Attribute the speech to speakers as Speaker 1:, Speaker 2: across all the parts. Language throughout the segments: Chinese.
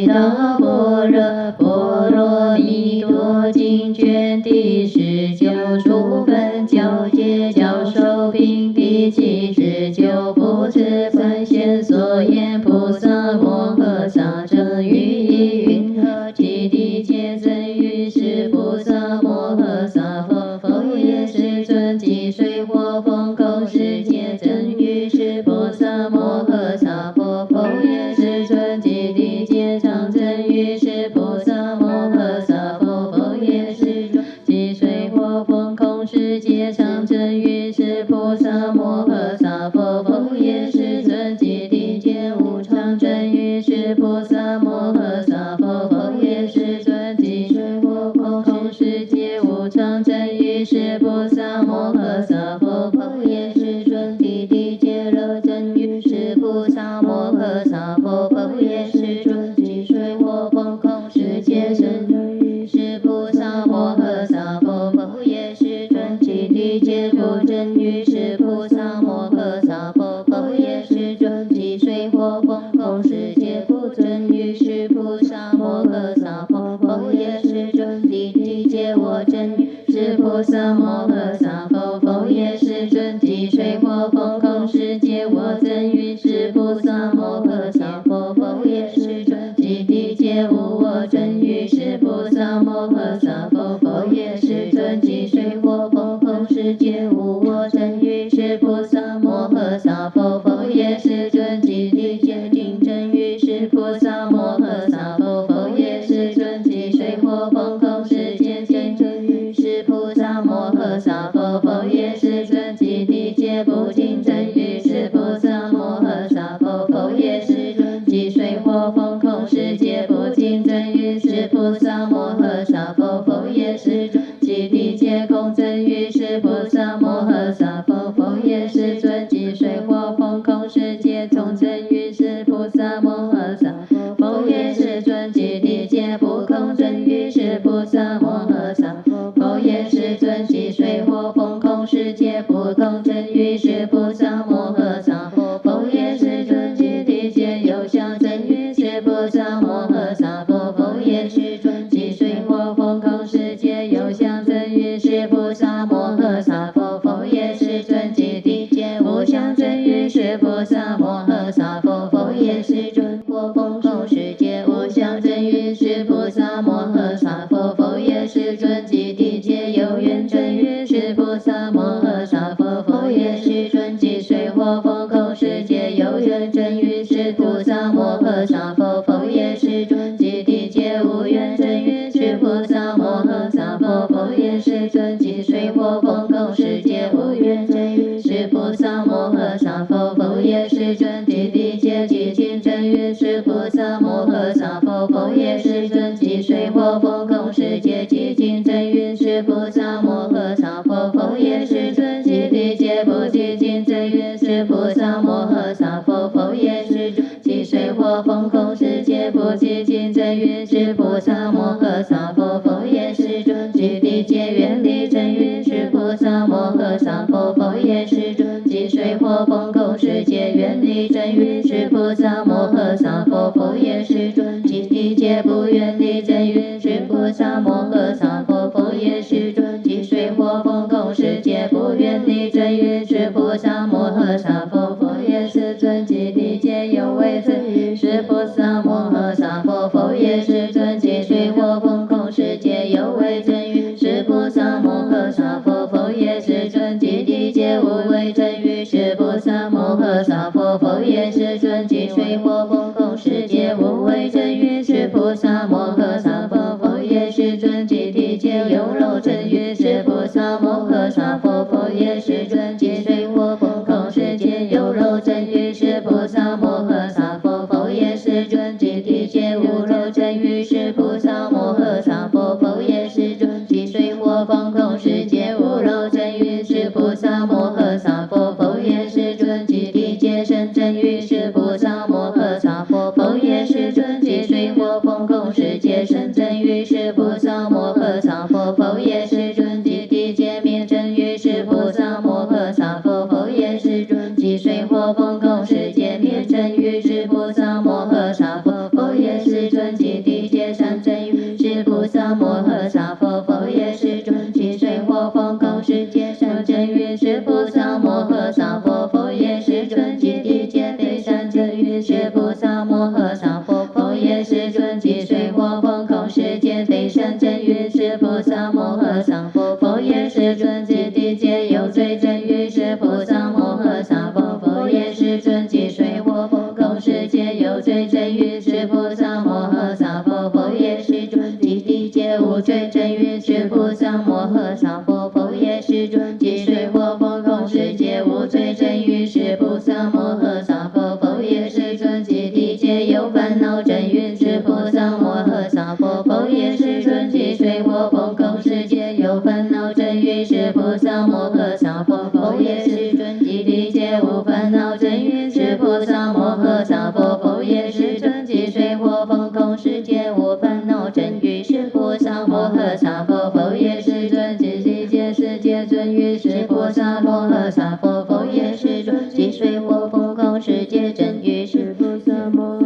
Speaker 1: 大般若波罗蜜多经卷第19处分教诫教授品第七之九，不知本显所言菩萨摩诃萨正语意云何？其地界真语是菩萨摩诃萨佛也是尊即水火风空世界真语是菩萨摩诃萨佛也是尊即地界常真语是菩萨摩诃萨佛也是尊即水火风空世界常真语是菩萨摩诃萨佛也是尊即地界无常真语是菩萨摩诃萨佛也是尊即水火风空世界无常真语是菩萨摩诃萨佛也是尊即地界乐真语是菩萨摩诃萨佛也是尊即水火风空世界真语是菩萨摩诃萨佛也是尊即地界不真语是菩萨摩诃萨佛也是尊即水火风空世界不真语是菩萨摩诃萨佛也是尊即地界我真语是菩萨摩诃萨佛也是尊即水火风空世界我真语是菩萨摩诃萨佛也是尊即地界无我真语是菩萨摩诃萨佛也是尊即水火风空世界无我真语是菩萨摩诃萨佛也是尊即地界定真语是菩萨摩诃萨佛也是尊即水火风空世界定真语是菩萨摩诃萨佛也是尊即地界不净真语是菩萨摩诃萨佛也是尊即水火风空世界不净真语是菩萨摩诃萨佛也是尊即地界空真语是菩萨摩诃萨佛也是尊即水火风空世界空真语是菩萨摩诃萨佛也是尊即地界不空真语是菩萨摩诃萨佛也是尊即水火风空世界不空真语是菩萨摩诃萨佛也是尊即地界有相真语是菩萨摩诃萨佛也是尊即水火风空世界有相真语是菩萨摩诃萨佛也是尊即地界无相真语是菩萨摩诃萨佛也是尊火风空世界无相真语是菩萨摩诃萨佛也是尊即地界有缘真语是菩萨摩诃萨佛也是尊即水火风空世界有缘真语是菩萨摩诃萨佛也是尊即地界无缘真语是菩萨摩诃萨佛也是尊即水火风空世界无缘真语是菩萨摩诃萨佛也是尊即地界寂静真语是菩萨摩诃萨佛也是尊即水火风空世界寂静真语是菩萨摩诃萨佛也是尊即地界不寂静真语是菩萨摩诃萨佛也是尊即水火风空世界不寂静真语是菩萨摩诃萨佛也是尊即地界远离真语是菩萨摩诃萨佛也是尊即水火风空世界远离真语是菩萨摩诃萨佛也是尊即地界不远地真云是菩萨摩诃萨佛，佛也是尊即水火风空世界不愿地真云是菩萨摩诃萨佛，佛也是尊即地界有为真云是菩萨摩诃萨佛，佛也是尊即水火风空世界有为真云是菩萨摩诃萨佛，佛也是尊即地界无为真云是菩萨摩诃萨佛，佛也是尊即水火风空世界无为真云是菩萨摩诃萨佛，佛也是尊即地界有漏真云是菩萨摩诃萨佛，佛也是尊即水火风空世界有漏真云是菩萨摩诃萨佛，佛也是尊即地界无漏真云是菩萨摩诃萨佛，佛也是尊即水火风空世界无漏真云是菩萨摩诃萨佛，佛也是尊即地界深真云是菩萨摩诃萨佛，佛也是尊即水火风空世界深真云是菩萨摩诃萨佛，佛也是尊即地界灭真云是菩萨摩诃萨佛，佛也是尊即水火风空世界灭真云是菩萨摩诃萨佛，佛也是尊即地界善真云是菩萨摩诃萨佛，佛也是尊即水火风空世界善真云是菩萨摩诃萨佛，佛也是尊即地界非善真云是菩萨摩诃萨佛，佛也是尊即水火风空世界非善真云是菩萨摩诃萨佛，佛也是尊即地界有罪真云是菩萨摩诃萨佛，佛也是尊即水火风空世界有罪真云是菩萨摩诃萨佛，佛也是尊即地界无罪真云是菩萨摩诃萨佛，佛也是尊即水火风空世界无罪真云是菩萨摩诃萨佛，佛也是尊即地界有烦恼真云是菩萨摩诃萨佛，佛也是尊即水火风空世界有烦恼真云是菩萨摩诃萨佛，佛也是尊即地界无烦恼真云是菩萨摩诃萨佛，佛也是尊即水火风空世界无烦恼真云是菩萨摩诃萨佛，佛也是尊即地界世界真云是菩萨摩诃萨佛，佛也是尊即水火风空世界真云是菩萨摩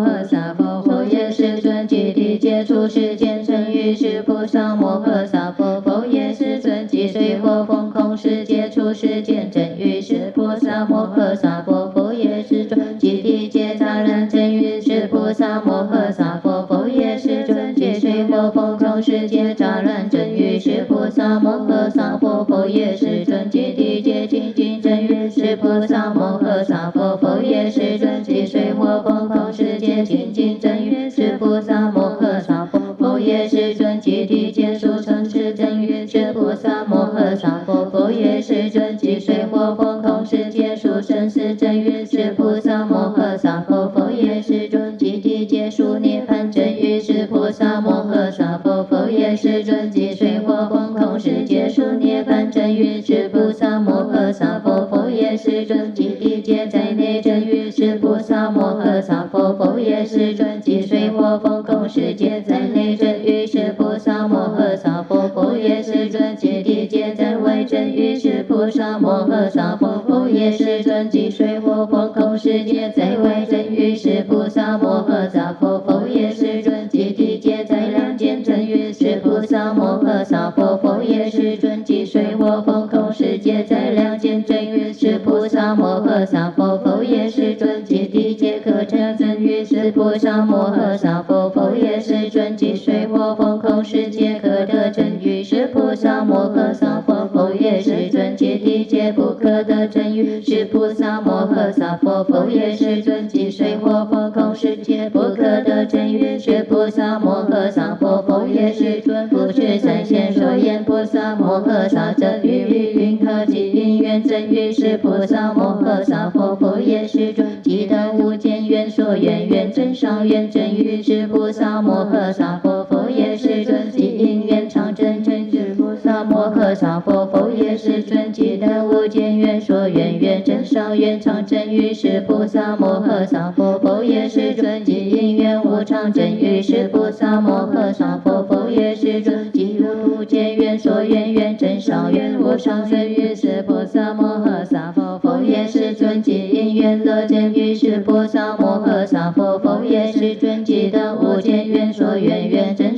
Speaker 1: 诃萨佛，佛也是尊即地界出世间真云是菩萨摩诃萨佛，佛也是尊即水火风空世界出世间真云是菩萨摩诃萨佛，佛也是尊即地界杂染真云是菩萨摩诃萨佛，佛也是尊即水火风空世界杂染真云是菩萨摩诃萨佛，佛也是尊即地界清净真云是菩萨摩诃萨佛，佛也是尊即水火风空世界清净真云是菩萨摩诃萨佛，佛也是尊即地界殊胜是真云是菩萨摩诃萨佛，佛也是尊即水火风空世界殊胜是真云是菩萨摩诃萨佛，佛也是尊即地界殊涅槃真云是菩萨摩诃萨佛，佛也是尊即水火风空世界殊涅槃真云是菩萨摩诃萨佛，佛也是尊即地界在内真云是菩萨摩诃萨佛，佛也是尊即水火风空世界在内真云是菩萨摩诃萨佛，佛也是尊即地界在外真云是菩萨摩诃萨佛，佛也是尊即水火风空世界在外真云是菩萨摩诃萨佛，佛也是尊即地界在两间真云是菩萨摩诃萨佛，佛也是尊即水火风空世界在两间真云是菩萨摩诃萨佛，佛也是尊即地界可成真云是菩萨摩诃萨佛，佛也是尊即水火风空世界可得真云是菩萨摩诃萨佛，佛也是尊即地界不可得真云是菩萨摩诃萨佛，佛也是尊即水火风空世界不可得真云是菩萨摩诃萨佛，佛也是尊不是三现所言菩萨摩诃萨真云云可即因缘真云是菩萨摩诃萨佛，佛也是尊即得无间缘所缘缘真上缘真云是菩萨摩诃萨佛，佛也是尊即因缘常真真是菩萨摩诃萨佛，佛也是尊即得无间缘所缘缘真上缘常真云是菩萨摩诃萨佛，佛也是尊即因缘无常真云是菩萨摩诃萨佛，佛也是尊即无间缘所缘缘真上缘无常真云是菩萨摩诃萨佛，佛也是尊即因缘乐真云是菩萨摩诃萨佛，佛也是尊即得无间缘所缘缘真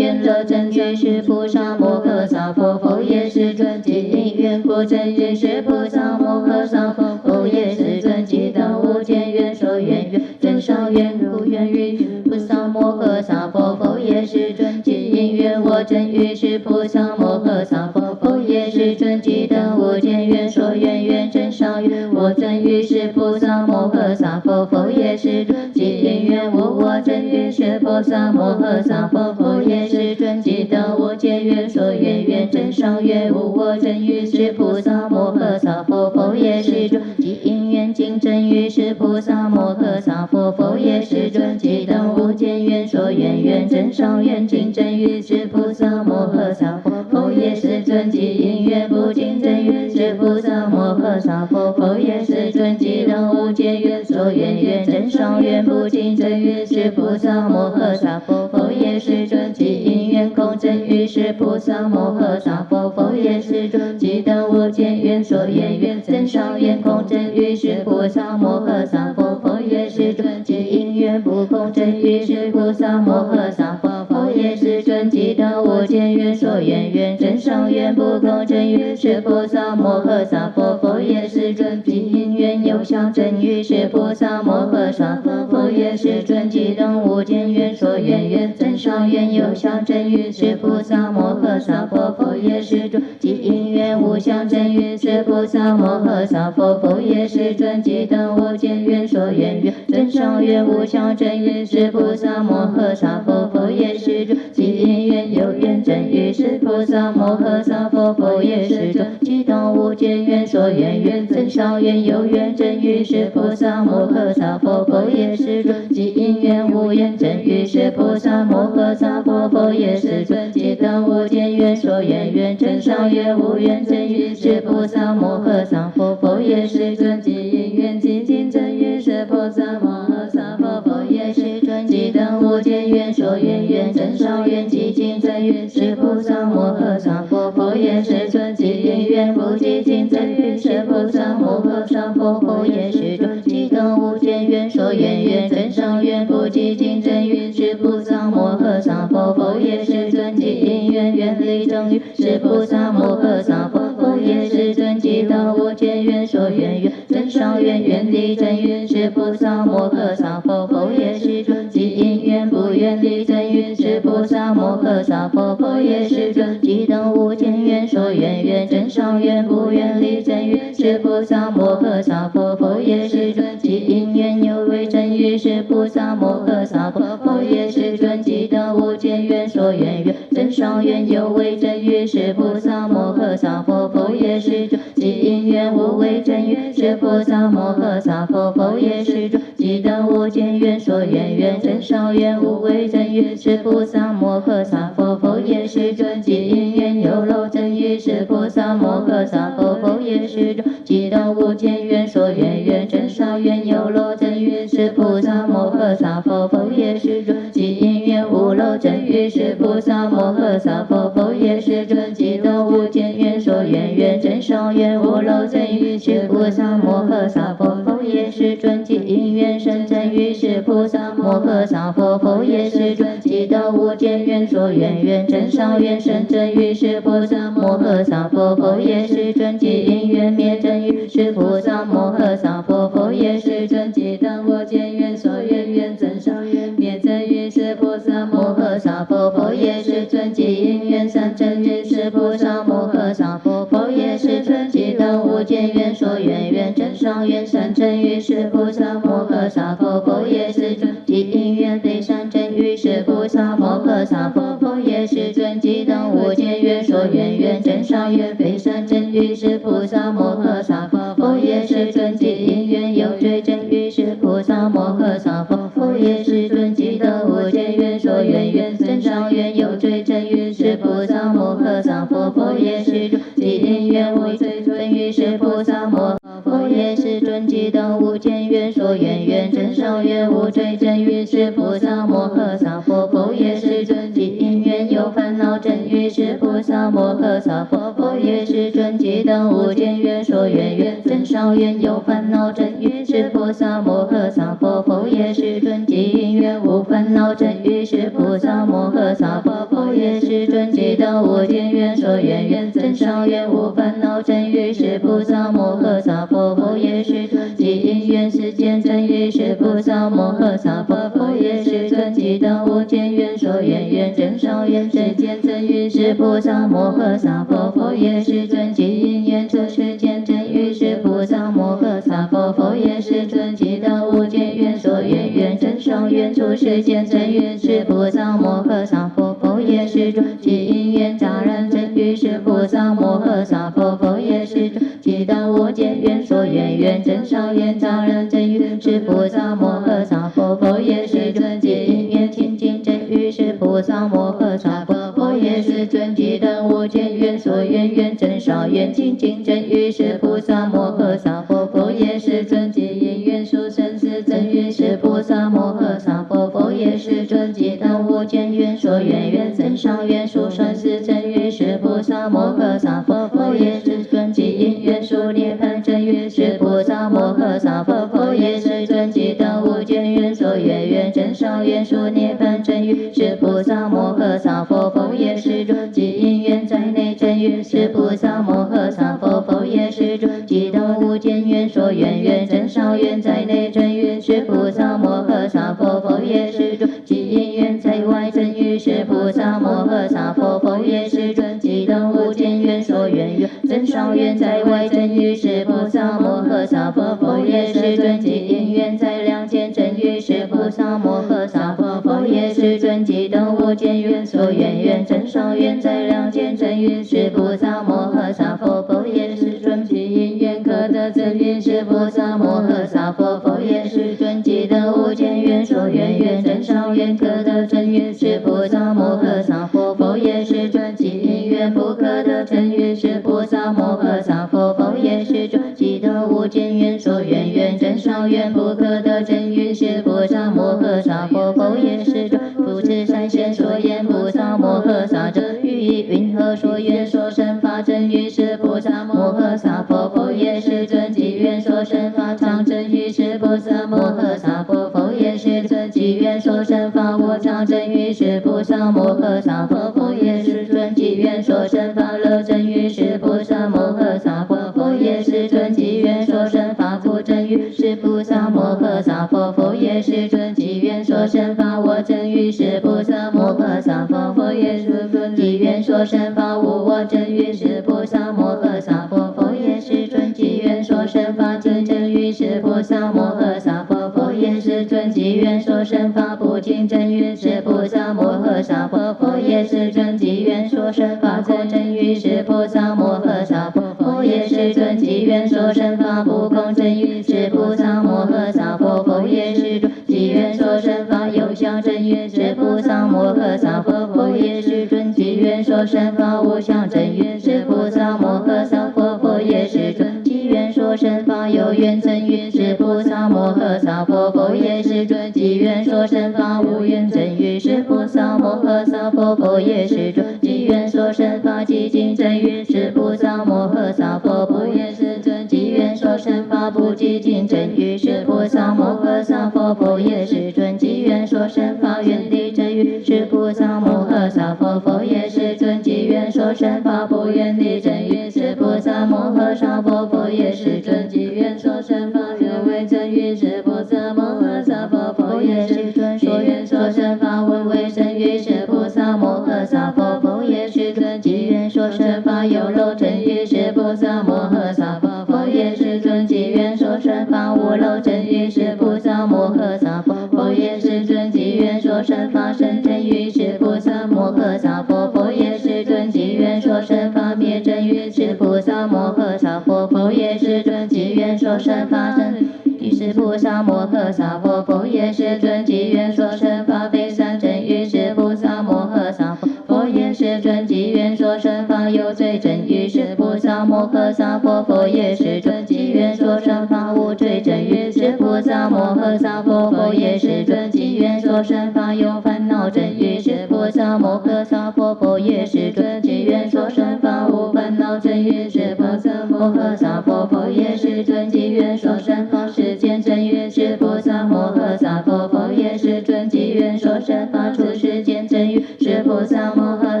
Speaker 1: 若真于是菩萨摩诃萨佛，佛也是尊即因缘故真于是菩萨摩诃萨佛，佛也是尊即当无间缘所缘缘真上缘如缘于菩萨摩诃萨佛，佛也是尊即因缘我真于是菩萨摩诃萨佛，佛也是尊即当无间缘所缘缘真上缘我真于是菩萨摩诃萨佛，佛也是尊即因缘我真于是菩萨摩诃萨佛，佛也是尊即当无间缘所缘缘真上缘我真于是菩萨摩诃萨佛，佛也是尊即因缘尽真于是菩萨摩诃萨佛，佛也是尊即当无间缘所缘缘真上缘尽真于是菩萨摩诃萨佛，佛也是尊即因缘不尽真于是菩萨摩诃萨佛，佛也是尊即当无间缘所缘缘真上缘不尽真于是菩萨摩诃萨佛，佛也是尊即因缘空真于是菩萨摩诃萨佛，佛也是尊即当无间缘所缘缘真上缘空真于是菩萨摩诃萨佛，佛也是尊即因缘不空真于是菩萨摩诃萨佛，佛也是尊即当无间缘所缘缘真上缘不空真于是菩萨摩诃萨佛，佛也是尊即因缘有相真于是菩萨摩诃萨佛，佛也是尊即当无间缘所缘缘真上缘有相真于是菩萨摩诃萨佛，佛也是尊即因缘无相真于是菩萨摩诃萨佛，佛也是尊即当无间缘所缘缘真上缘无相真于是菩萨摩诃萨佛，佛也是尊即因缘有缘真于是菩萨摩诃萨佛，佛也是尊即当无间缘所缘缘真上缘有缘真于是菩萨摩诃萨佛，佛也是尊即因缘无缘真于是菩萨摩诃萨佛，佛也是尊即当无间缘所缘缘真上缘无缘真于是菩萨摩诃萨佛，佛也是尊即因缘寂静真于是菩萨摩诃萨佛，佛也是尊即当无间缘所缘缘真上缘寂静真于是菩萨摩诃萨佛，佛也是尊即因缘不寂静真于是菩萨摩诃萨佛，佛也是尊即当无间缘所缘缘真上缘不寂静真于是菩萨摩诃萨佛，佛也是尊即因缘远离真于是菩萨摩诃萨佛，佛也是尊即当无间缘所缘缘真上缘远离真于是菩萨摩诃萨佛，佛也是尊即因缘不远离真于是菩萨摩诃萨佛，佛也是尊即当无间缘所缘缘真上缘不远离真于是菩萨摩诃萨佛，佛也是尊即因缘有为真于是菩萨摩诃萨佛，佛也是尊即当无间缘所缘缘真上缘有为真于是菩萨摩诃萨佛，佛也是尊即因缘无为真于是菩萨摩诃萨佛，佛也是尊即当无间缘所缘缘真上缘无为真于是菩萨摩诃萨佛，佛也是尊即因缘有漏真于是菩萨摩诃萨佛，佛也是尊即当无间缘所缘缘真上缘有漏真于是菩萨摩诃萨佛，佛也是尊即因缘无漏真于是菩萨摩诃萨佛，佛也是尊即当无间缘所缘缘真上缘无漏真于是菩萨摩诃萨佛，佛也是尊即因缘生真于是菩萨摩诃萨佛，佛也是尊即当无间缘所缘缘真上缘生真于是菩萨摩诃萨佛，佛也是尊即因缘灭真于是菩萨摩诃萨佛，佛也是尊即当无间缘所缘缘真上缘灭真于是菩萨摩诃萨佛，佛也是尊即因缘生真于是菩萨摩诃萨佛，佛也是尊即当无间缘所缘缘真上缘生真于是菩萨摩诃萨佛，佛也是尊即因缘非生真于是菩萨摩诃萨佛，佛也是尊即当无间缘所缘缘真上缘非生真于是菩萨摩诃萨佛，佛也是尊即因缘有罪真于是菩萨摩诃萨佛，佛也是尊即当无间缘所缘缘真上缘有罪真于是菩萨摩诃萨佛，佛也是尊即因缘无罪真于是菩萨摩诃萨佛，佛也是尊即当无间缘所缘缘真上缘无罪真于是菩萨摩诃萨佛，佛也是尊即因缘有烦恼真于是菩萨摩诃萨佛，佛也是尊即当无间缘所缘缘真上缘有烦恼真于是菩萨摩诃萨佛，佛也是尊即因缘无烦恼恼真语是菩萨摩诃萨婆佛也是尊即等无间愿所愿愿增上愿无烦恼真语是菩萨摩诃萨婆佛也是尊即因缘世间真语是菩萨摩诃萨婆佛也是尊即等无间愿所愿愿增上愿世间真语是菩萨摩诃萨婆佛也是尊即因缘出世间真语是菩萨摩诃萨婆佛也是尊即等无间愿所愿愿增上愿出世间真语是菩萨摩诃萨婆佛也是尊即因缘杂然真语是菩萨摩诃萨婆佛也是尊即等无间愿所愿愿增上愿杂然真语是菩萨摩诃萨婆佛也是尊即因缘清净真语是菩萨摩诃萨婆佛也是尊即等无间愿所愿愿增上愿清净真语是菩萨摩诃萨婆佛也是尊即因缘殊胜是真语是菩萨摩诃萨婆佛也是尊即等无间愿所愿愿增上愿殊胜是真语是菩萨摩诃萨婆佛也是尊即因缘殊涅槃真语是菩萨摩诃萨婆佛也是尊即等无间愿所愿愿增上愿殊涅槃真语是菩萨摩诃萨婆佛也是尊即因缘在内真语是菩萨摩诃萨婆佛也是尊即等无间愿所愿愿增上愿在内真语是菩萨摩诃萨婆佛也是尊即因缘在外真语是菩萨摩诃萨婆佛也是尊即等无间愿所愿愿增上愿在外真语是菩萨摩诃萨婆佛也是尊即因缘在两间真语是菩萨摩诃萨婆佛也是尊即等无间愿所愿愿增上愿在两间真语是菩萨摩诃萨婆佛也是尊即因缘可得真语是菩萨摩诃萨婆佛也是尊即等无间愿所愿愿增上愿可得真语是菩萨摩诃萨婆佛也是尊即因缘不可得真语是菩萨摩诃萨婆佛也是尊即等无间愿所愿愿增上愿不可得真语是菩萨摩诃萨婆佛也是尊不知善现所言菩萨摩诃萨真语以云何所愿所生法真语是菩萨摩诃萨婆佛也是尊即愿所生法常真语是菩萨摩诃萨婆佛也是尊即愿所生法无常真语是菩萨摩诃萨婆佛也是尊即愿所生法乐真语是菩萨摩诃萨婆佛也是尊即愿所生法苦真语是菩萨摩诃萨婆佛也是尊即愿所生法我真语是菩萨摩诃萨婆佛也是尊即愿所生法无我真语是菩萨摩诃萨婆佛也是尊即愿所生法净真语是菩萨摩诃萨婆佛也是尊即愿所生法不净真语是菩萨摩诃萨婆佛也是尊即愿所生法空真语是菩萨摩诃萨婆佛也是尊即愿所生法不空真语是菩萨摩诃萨婆佛也是尊即愿所生法有相真语是菩萨摩诃萨婆佛也是尊即愿所生法无相真语是菩萨摩诃萨婆佛也是尊即愿所生法有缘真语是菩萨摩诃萨婆佛也是尊即愿所生法无缘真语是菩萨摩诃萨婆佛也是尊即愿所生法寂静真语是菩萨摩诃萨婆佛也是尊即愿所生法不寂静真语是菩萨摩诃萨婆佛也是尊即愿所生法远离真语是菩萨摩诃萨婆佛也是尊即愿所生法不远离真语是菩萨摩诃萨婆佛也是尊即愿所生法愿为真语是菩萨摩诃萨婆佛也是尊所愿所生法闻为真语是菩萨摩诃萨婆佛也是尊即愿所生法有漏真语是菩萨摩诃萨婆佛也是尊即愿所生法无漏真语是菩萨摩诃萨婆佛也是尊即愿所生法生真语是菩萨摩诃萨婆佛也是尊即愿所生法灭真语是菩萨摩诃萨婆佛也是尊即愿所生法生语是菩萨摩诃萨婆佛也是尊即愿所生法非三真语是菩萨摩诃萨婆佛也是尊即愿所生法有罪真语是菩萨摩诃萨婆佛也是尊即愿所生法无罪真语是菩萨摩诃萨婆佛也是尊即愿所生法有烦恼真语是菩萨摩诃萨婆佛也是尊即愿所生法无烦恼真语是菩萨摩诃萨婆佛也是尊即愿所生法世间真语是菩萨摩诃萨婆佛，佛也是准机缘说身发出世间真语，是菩萨摩诃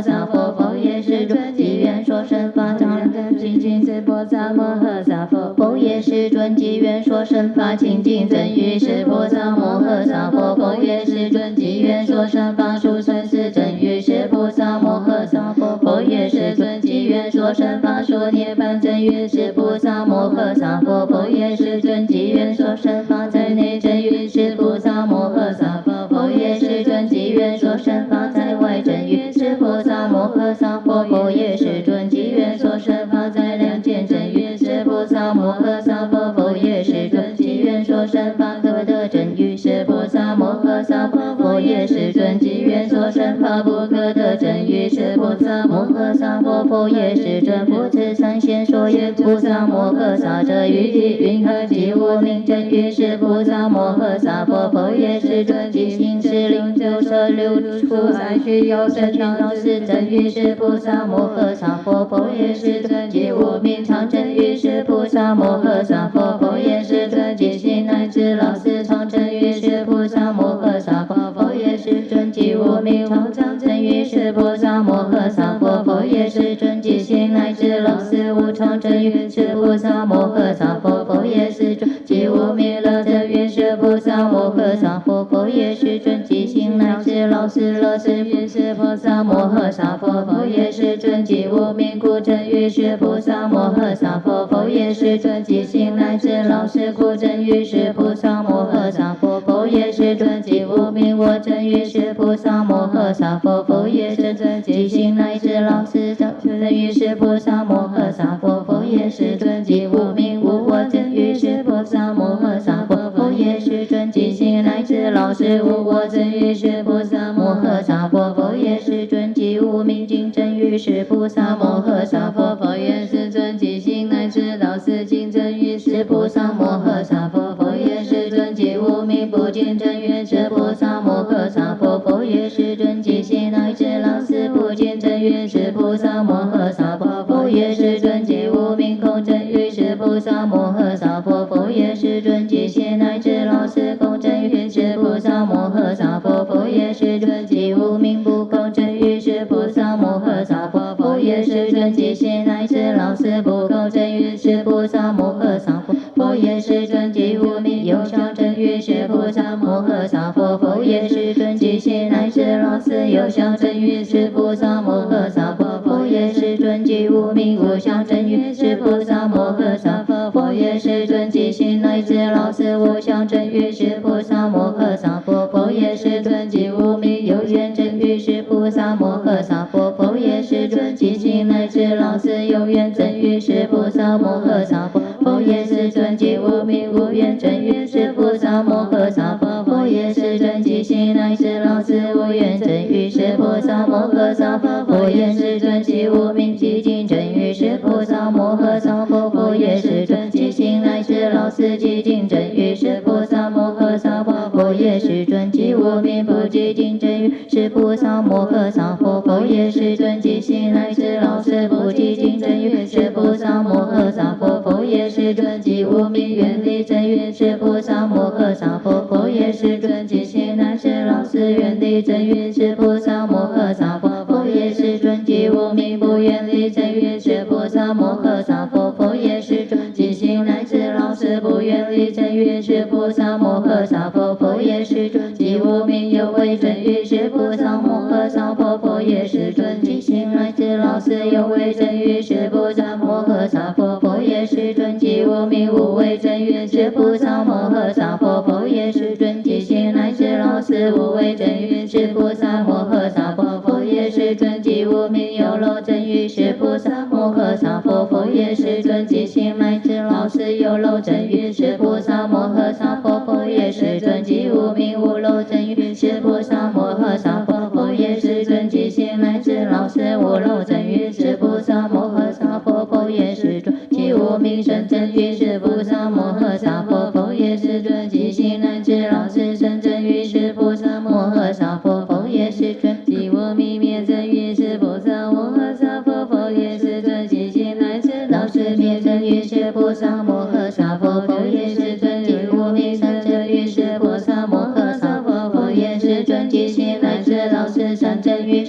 Speaker 1: 萨佛，佛也是准机缘说身发常人等清净是菩萨摩诃萨佛，佛也是准机缘说身发清净真语，是菩萨摩诃萨佛，佛也是准机缘说身发殊胜是真语，是菩萨摩诃萨佛，佛也是准机缘说身发说涅槃真语，是菩萨摩诃萨佛，佛也是准机缘说身发在内真语，是菩萨摩诃萨佛，佛也是准机缘说身发在外真语，是菩萨摩诃萨佛，佛也是准机缘说身发在两见真语，是菩萨摩诃萨佛，佛也是准机缘说身发可得真语，是菩萨摩诃萨佛，佛也是准机缘说身发不可得真语，是菩萨摩诃萨佛，佛也是准佛子三贤说言菩萨摩诃萨者语体云何即无明真语，是菩萨摩诃萨佛，佛也是准即行持灵九舍六出三虚有生常道是真语，是菩萨摩诃萨佛，佛也是准即无明常真语，是菩萨摩诃萨佛，佛也是准即行乃至老死常真语，是菩萨摩诃萨佛，佛也是准即无明常常真语，是菩萨摩诃萨佛，佛也是准即行乃至老死无常真语，是菩萨摩诃萨佛，佛也是准即无明乐真语，是菩萨摩诃萨佛，佛也是准即行乃至老死乐真语，是菩萨摩诃萨佛，佛也是准即无明苦真语，是菩萨摩诃萨佛，佛也是准即行乃至老死苦真语，是菩萨摩诃萨佛，佛也是准即无明我真语，是菩萨摩诃萨佛，佛也是准即行乃至老死真语，是菩萨摩诃萨佛，佛也是准即无明无我真语，是菩萨摩诃萨佛，佛也是准即行乃至老死无我真语，是菩萨摩诃萨佛，佛也是准即无明尽真语，是菩萨摩诃萨佛，佛也是准即行乃至老死尽真语，是菩萨摩诃萨佛，佛也是准即无明不尽真语，是菩萨摩诃萨佛，佛也是准即行乃至老死不尽真语，是菩萨摩诃萨佛，佛也是准即无明空真语，是菩萨摩诃萨佛，佛也是准即行乃至老死空真语，是菩萨摩诃萨佛，佛也是准即无明不空真语，是菩萨摩诃萨佛，佛也是准即行乃至老死不空真语，是菩萨摩诃萨佛，佛也是准即无明有相真语，是菩萨摩诃萨佛，佛也是准即行乃至老死有相真语，是菩萨摩诃萨佛，佛也是准即无明无相真语，是菩萨摩诃萨佛，佛也是准即行乃至老死无相真语，是菩萨摩诃萨佛，佛也是准即无明有缘真语，是菩萨摩诃萨佛，佛也是准即行乃至老死有缘真语，是菩萨摩诃萨佛，佛也是准即无明无缘真语，是菩萨摩诃萨佛，佛也是准即行乃至老死无缘真语，是菩萨摩诃萨佛，佛也是准即无明寂静真语，是菩萨摩诃萨佛，佛也是准即行乃至老死寂静真语，是菩萨摩诃萨佛，佛也是准即无明不寂静真语，是菩萨摩诃萨佛，佛也是准即行乃至老死不寂静真语，是菩萨摩诃萨佛，佛也是准即无明远离真语，是菩萨摩诃萨佛，佛也是准即行乃至老死远离真语，是菩萨摩诃萨佛，佛也是准即无明不远离真语，是菩萨摩诃萨佛，佛也是准即行乃至老死不远离真语，是菩萨摩诃萨佛，佛也是准即无明有为真语，是菩萨摩诃萨佛，佛也是准即行乃至老死有为真语，是菩萨摩诃萨佛，佛也是准即无明无为真语，是菩萨摩诃萨佛，佛也是准即行乃至老死无为真语，是菩萨摩诃萨佛，佛也是准即无明有漏真语，是菩萨摩诃萨佛，佛也是准即行乃至老死有漏真语，是菩萨摩诃萨佛，佛也是准即无明无漏真语，是菩萨摩诃萨佛，佛也是准即行乃至老死无漏真语，是菩萨摩诃萨佛，佛也是准即无明生真语，是菩萨摩诃萨佛，佛也是准即行乃至老死生真语，是菩萨摩诃萨佛，佛也是准即无明灭真语，是菩萨摩诃萨佛，佛也是准即行乃至老死灭真语，是菩萨摩诃萨佛，佛也是准即无明生真语，是菩萨摩诃萨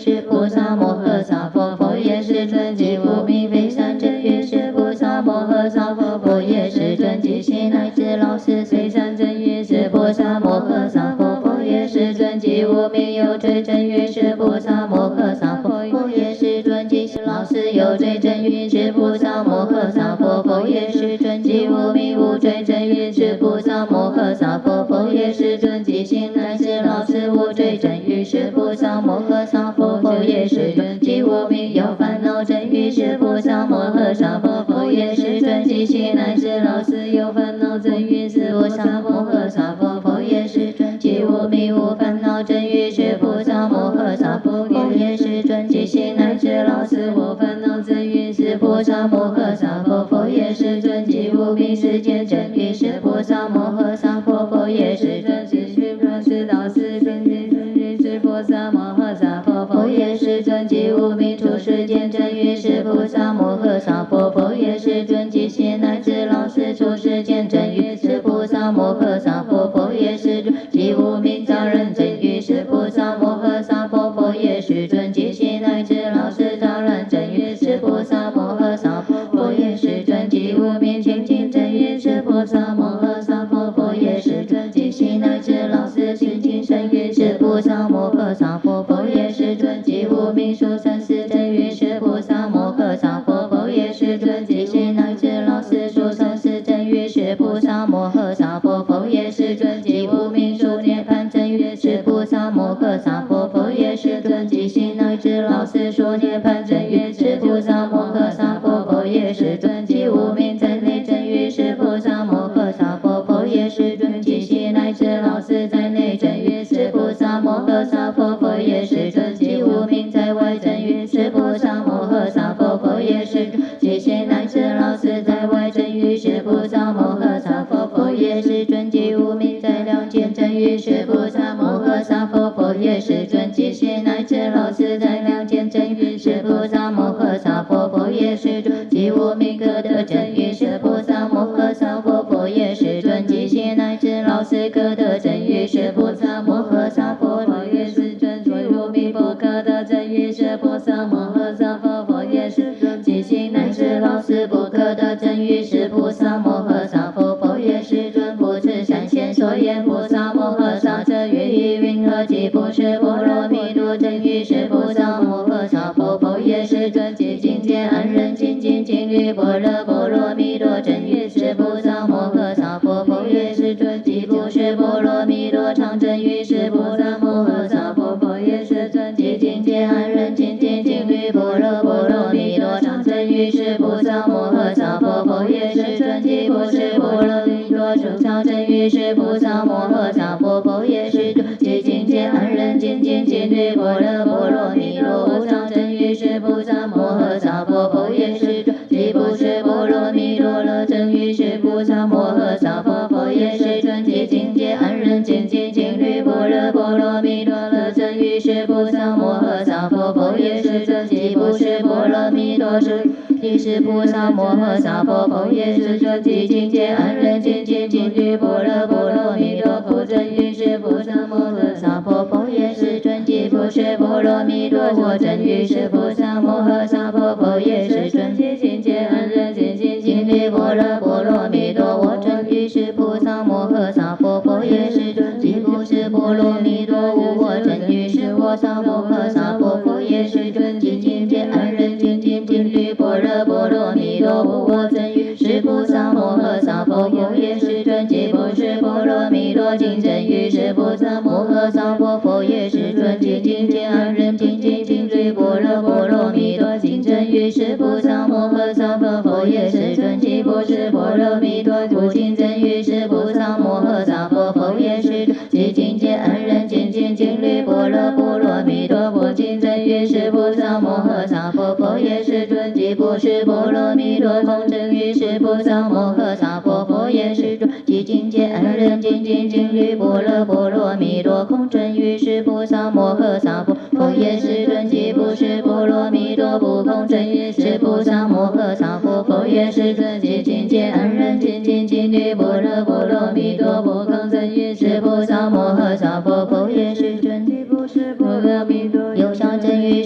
Speaker 1: 是菩萨摩诃萨婆，佛也是尊即无名非善真语是菩萨摩诃萨婆，佛也是尊即心乃至老死非善真语是菩萨摩诃萨婆，佛也是尊即无名有罪真语是菩萨摩诃萨婆，佛也是尊即老死有罪真语是菩萨摩诃萨婆，佛也是尊即无名无罪真语是菩萨摩诃萨婆，佛也是尊即心乃至老死无罪真语是菩萨摩诃萨婆，佛也是尊即无名有烦恼真语是菩萨摩诃萨婆，佛也是尊即心乃至老死有烦恼真语是菩萨摩诃萨婆，佛也是尊即无名无烦恼真语是菩萨摩诃萨婆，佛也是尊即心乃至老死无烦恼真语是菩萨摩诃萨婆，佛也是尊即无名世间真语是菩萨摩诃萨婆，佛也是尊即须菩萨道是真语是菩萨摩诃萨婆，佛也是尊即无名出世间真语是菩萨摩诃萨婆，佛也是尊即心乃至老死出世间真语是菩萨摩诃萨婆，佛也是尊即无名造人真语是菩萨摩诃萨婆，佛也是尊即心乃至老死造人真语是菩萨摩诃萨婆，佛也是尊即无名清净真语是菩萨摩诃萨婆，佛也是尊即心乃至老死清净真语是菩萨摩诃萨婆，佛也是尊即无名殊胜世真语是菩萨摩诃萨婆，佛也是尊即心乃至老死殊胜世真语是菩萨摩诃萨婆，佛也是尊即无名殊涅槃真语是菩萨摩诃萨婆，佛也是尊即心乃至老死殊涅槃真语是菩萨摩诃萨婆，佛也是尊即无名在内真语是菩萨摩诃萨婆，佛也是尊即心乃至老死在内真语是菩萨摩诃萨婆，佛也是尊即无名在外真语是菩萨摩诃萨婆，佛也是即心乃至老死在外真语是菩萨摩诃萨婆，佛也是尊即无名在两见真语是菩萨摩诃萨婆，佛也是尊即心乃至老死在两见真语是菩萨摩诃萨婆，佛也是尊即无名可得真语是菩萨摩诃萨婆，佛也是尊即心乃至老死可得真语是菩萨摩诃萨婆，佛也是尊即无名不可得真语是菩萨摩诃萨婆，佛也是尊即心乃至老死不可得真语是菩萨摩诃萨婆，佛也是尊不持善现所言菩萨摩诃萨者曰于云何即不是波罗蜜多真语是菩萨摩诃萨婆，佛也是尊即境界安忍精进经律般若波罗蜜多真语是菩萨摩诃萨婆，佛也是尊即不是波罗蜜多常真语是菩萨摩诃萨婆，佛也是尊即境界安忍精进经律般若波罗蜜多常真语是菩萨摩诃萨婆，佛也是尊即不是波罗蜜多常真语是菩萨摩诃萨婆，佛也是尊即境界安忍精进经律般若波罗蜜多常真语是菩萨摩诃萨婆，佛也是尊即不是波罗蜜多乐真语是菩萨摩诃萨婆，佛也是尊即境界安忍精进经律般若波罗蜜多乐真语是菩萨摩诃萨婆，佛也是尊即不是波罗蜜多真语是菩萨摩诃萨婆，佛也是尊即境界安忍精进经律般若波罗蜜多苦真语是菩萨摩诃萨婆，佛也是尊即不是波罗蜜多惑真语是菩萨摩诃萨婆，佛也是尊即境界安忍精进经律般若波罗蜜多惑真语是菩萨摩诃萨婆，佛也是尊即不是波罗蜜多无惑真语是菩萨摩诃萨婆，佛也是尊即境界安忍精进经律般若波罗蜜多无惑真语是菩萨摩诃萨婆，佛也是尊即不是波罗蜜多经真语是菩萨摩诃萨婆，佛也是尊即境界安忍精进经律般若波罗蜜多经真语是菩萨摩诃萨婆，佛也是尊即不是波罗蜜多无经真语是菩萨摩诃萨婆，佛也是尊即境界安忍精进经律般若波罗蜜多无经真语是菩萨摩诃萨婆，佛也是尊即不是波罗蜜多空真语是菩萨摩诃萨婆，佛也是尊即境界安忍精进经律般若波罗蜜多空真语是菩萨摩诃萨婆，佛也是尊即不是波罗蜜多不空真语是菩萨摩诃萨婆，佛也是尊即境界安忍精进经律般若波罗蜜多不空真语是菩萨摩诃萨婆，佛也是尊即不是波罗蜜多有相真语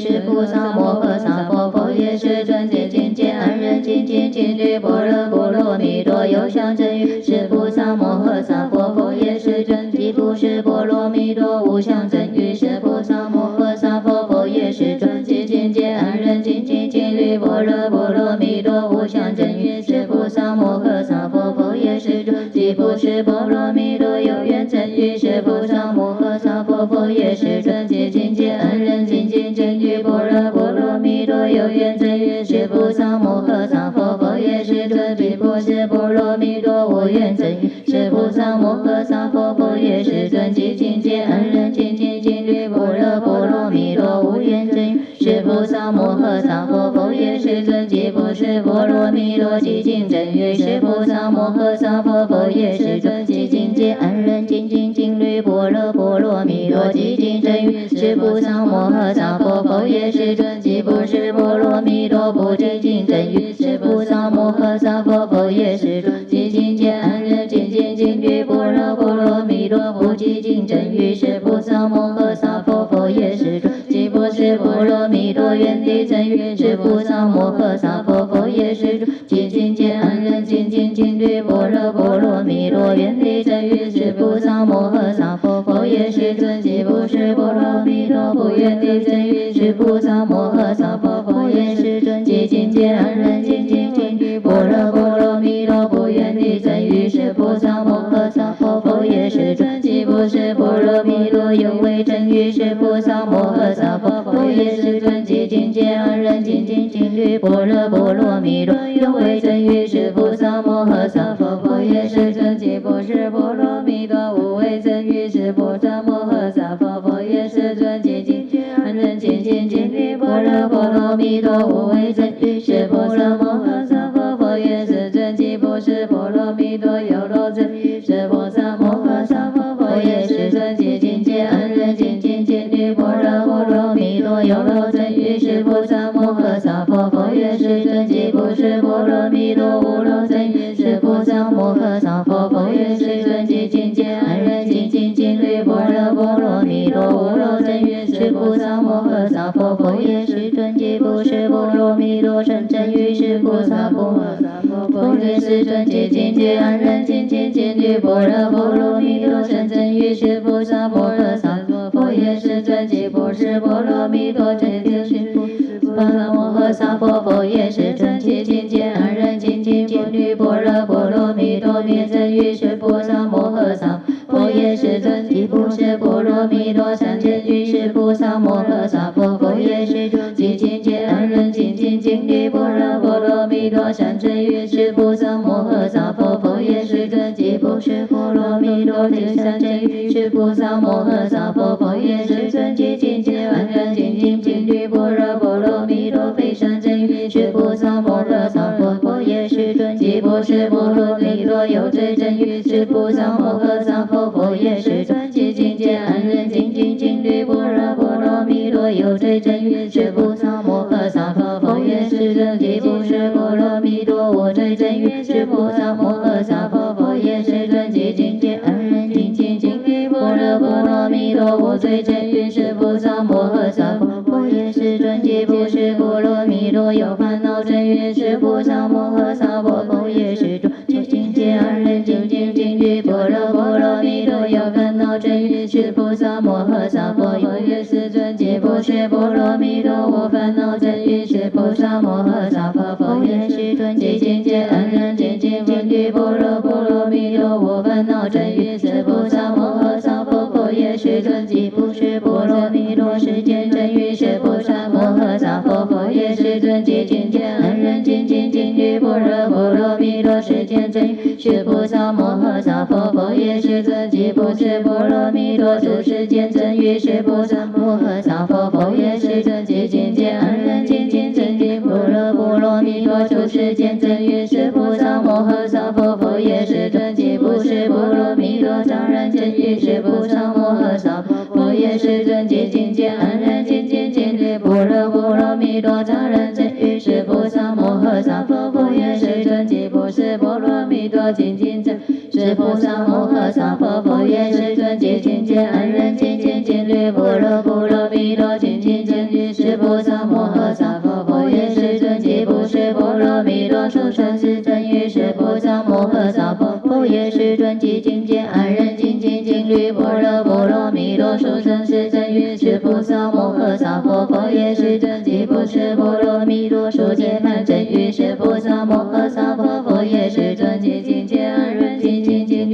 Speaker 1: 即不是波罗蜜多有缘真于是菩萨摩诃萨婆佛也是尊即境界安忍精进真于般若波罗蜜多有缘真于是菩萨摩诃萨婆佛也是尊即不是波罗蜜多无缘真于是菩萨摩诃萨婆佛也是尊即境界安忍精进净律般若波罗蜜多无缘真于是菩萨摩诃萨婆佛也是尊即不是波罗蜜多寂静真于是菩萨摩诃萨婆佛也是尊即境界安忍精进净律般若波罗蜜多寂静真于是菩萨摩诃萨婆佛也是尊即不是波罗蜜多不寂静真于是菩萨摩诃萨婆佛也是尊即境界安忍精进净律般若波罗蜜多不寂静真于是菩萨摩诃萨婆佛也是尊即不是波罗蜜多圆地真于是菩萨摩诃萨婆佛也是尊即境界安忍精进净律般若波罗蜜多圆地真于是菩萨摩诃萨婆佛也是尊即不是波罗蜜多不圆地真于是菩萨摩诃萨婆佛也是尊即境界安忍精进净律般若波罗蜜多不圆地真于是菩萨摩诃萨婆佛也是尊即不是波罗蜜多有为真于是菩萨摩诃萨婆佛也是尊即境界安忍精进净律般若波罗蜜多有为真于是菩萨摩诃萨婆佛也是尊即不是波罗蜜多无为真于是菩萨摩诃萨婆佛也是尊即境界安忍精进净律般若波罗蜜多无为真于是菩萨摩诃萨婆佛也是尊即不是波罗蜜多有漏真于是菩萨摩诃萨婆佛也是尊即境界安忍精进净律般若波罗蜜多有漏真于是菩萨摩诃萨婆佛也是尊即不是波罗蜜多无漏真于是菩萨摩诃萨婆佛也是尊即境界安忍精进净律般若波罗蜜多无漏真于是菩萨摩诃萨婆佛也是尊即不是波罗蜜多深真于是菩萨摩诃萨婆佛也是尊即境界安忍精进净律般若波罗蜜多深真于是菩萨摩诃萨婆佛也是尊即不是波罗蜜多真于是菩萨摩诃萨婆佛也是尊即境界安忍精进净律般若波罗蜜多灭真于是菩萨摩诃萨佛也是尊即不是波罗蜜多善真于是菩萨摩诃萨婆佛也是尊即境界安忍精进净律般若波罗蜜多善真于是菩萨摩诃萨婆佛也是尊即不是波罗蜜多善真于是菩萨摩诃萨婆佛也是尊即境界安忍精进净律般若波罗蜜多非善真于是菩萨摩诃萨婆佛也是尊即不是波罗蜜多有罪真于是菩萨摩诃萨婆佛也是尊即境界安忍精进净律般若波罗蜜多有罪真于是菩萨摩诃萨婆佛也是尊即不是波罗蜜多无罪真于是菩萨摩诃萨婆佛也是尊即境界安忍精进净律般若波罗蜜多无罪真于是菩萨摩诃萨婆佛也是尊即不是波罗蜜多有烦恼真于是菩萨摩诃萨婆佛也是尊即境界安忍精进净律般若波罗蜜多有烦恼真于是菩萨摩诃萨婆佛也是尊即不是波罗蜜多无烦恼真于是菩萨摩诃萨婆佛也是尊即境界安忍精进净律般若波罗蜜多无烦恼真于是菩萨摩诃萨婆佛也是尊即不是波罗蜜多世间真于是菩萨摩诃萨婆佛也是尊即境界安忍精进净律般若波罗蜜多世间真于是菩萨摩诃萨婆佛也是尊即不是波罗蜜多诸世间真于是菩萨摩诃萨婆佛也是尊即境界安忍精进净律般若波罗蜜多诸世间真于是菩萨摩诃萨婆佛也是尊即不是波罗蜜多常人真于是菩萨摩诃萨婆佛也是尊即境界安忍精进净律般若波罗蜜多常人真于是菩萨摩诃萨婆佛也是尊即不是波罗蜜多精进真是菩萨摩诃萨婆佛也是尊即境界安忍精进净律般若波罗蜜多精进净律是菩萨摩诃萨婆佛也是尊即不是波罗蜜多殊胜是真于是菩萨摩诃萨婆佛也是尊即境界安忍精进净律般若波罗蜜多殊胜是真于是菩萨摩诃萨婆佛也是尊即不是波罗蜜多殊解满真于是菩萨摩诃萨婆佛也是尊即境界安忍精进净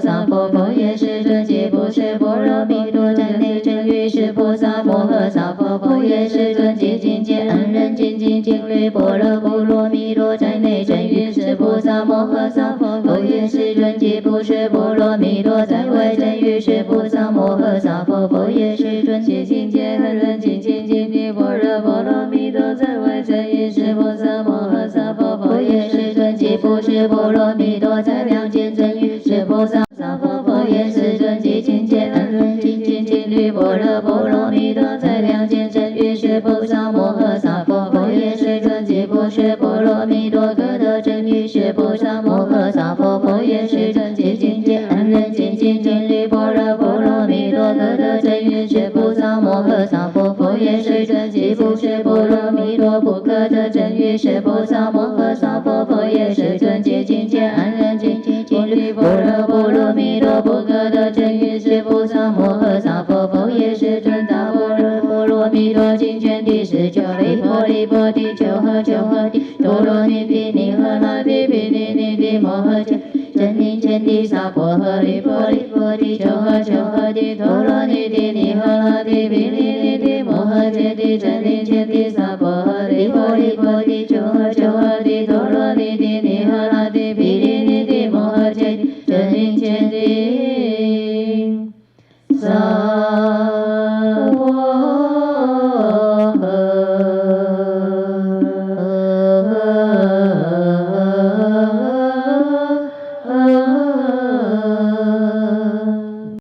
Speaker 1: 萨婆佛耶世尊即不是般若蜜多真内真语是菩萨摩诃萨婆佛耶世尊即境界恩人精进经律般若波罗蜜多真内真语是菩萨摩诃萨婆佛耶世尊即不是般若蜜多真为真语是菩萨摩诃萨婆佛耶世尊即境界恩人精进经律般若波罗蜜多真为真语是菩萨摩诃萨婆佛耶世尊即不是般若蜜多真两见真语是菩萨婆佛耶世尊即境界恩人精进经律般若波罗蜜多真两见真语是菩萨摩诃萨婆佛耶世尊即不是般若蜜多可得真语是菩萨摩诃萨婆佛耶世尊即境界恩人精进经律般若波罗蜜多可得真语是菩萨摩诃萨婆佛耶世尊即不是般若蜜多不可得真语是菩萨摩诃萨婆佛耶世尊即境界恩人精进经律般若波罗蜜多不可得真语是菩萨摩诃萨婆佛耶世尊大般若波罗蜜多经卷第19离婆离婆提求诃求诃提多罗尼毗尼诃那提毗尼尼提摩诃迦真宁前提萨婆诃离婆离婆提求诃求诃提多罗尼毗尼诃那提毗尼尼提摩诃迦提真宁前提萨婆诃离婆离